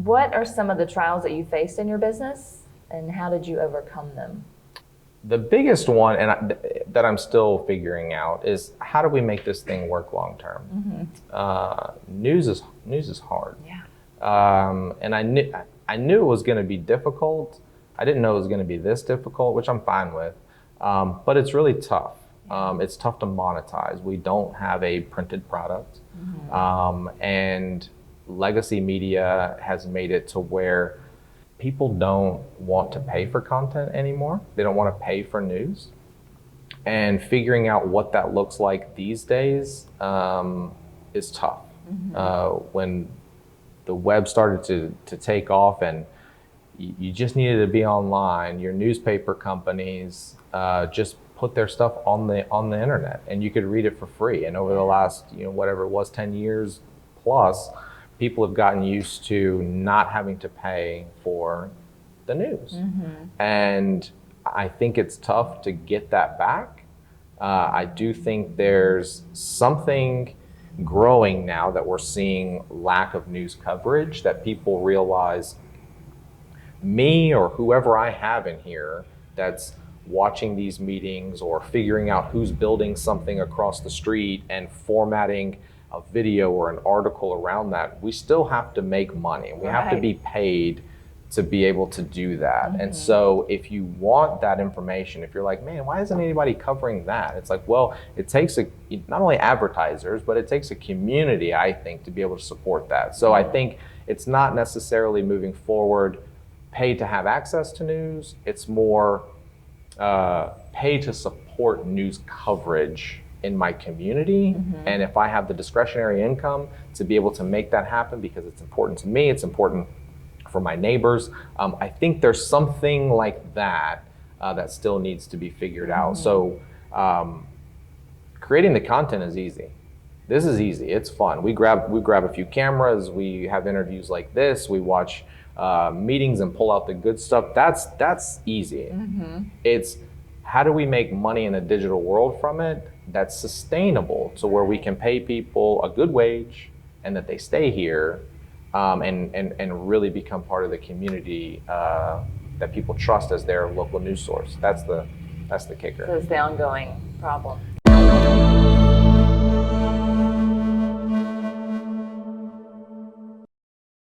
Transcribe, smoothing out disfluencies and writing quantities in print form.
What are some of the trials that you faced in your business, and how did you overcome them? The biggest one, that I'm still figuring out, is how do we make this thing work long term? News is hard. Yeah. And I knew it was going to be difficult. I didn't know it was going to be this difficult, which I'm fine with. But it's really tough. It's tough to monetize. We don't have a printed product, and legacy media has made it to where people don't want to pay for content anymore. They don't want to pay for news. And figuring out what that looks like these days is tough. When the web started to take off and you just needed to be online, your newspaper companies just put their stuff on the internet, and you could read it for free. And over the last, whatever it was, 10 years plus, people have gotten used to not having to pay for the news. And I think it's tough to get that back. I do think there's something growing now that we're seeing lack of news coverage, that people realize me or whoever I have in here that's watching these meetings or figuring out who's building something across the street and formatting a video or an article around that, we still have to make money. We have to be paid to be able to do that. And so if you want that information, if you're like, man, why isn't anybody covering that? It's like, well, it takes not only advertisers, but it takes a community, I think, to be able to support that. So I think it's not necessarily moving forward pay to have access to news. It's more pay to support news coverage in my community. And if I have the discretionary income to be able to make that happen, because it's important to me, it's important for my neighbors, I think there's something like that that still needs to be figured out. So creating the content is easy. This is easy. It's fun. We grab a few cameras. We have interviews like this. We watch meetings and pull out the good stuff. That's easy. It's how do we make money in a digital world from it that's sustainable, to where we can pay people a good wage and that they stay here, and really become part of the community that people trust as their local news source. That's the kicker. So it's the ongoing problem.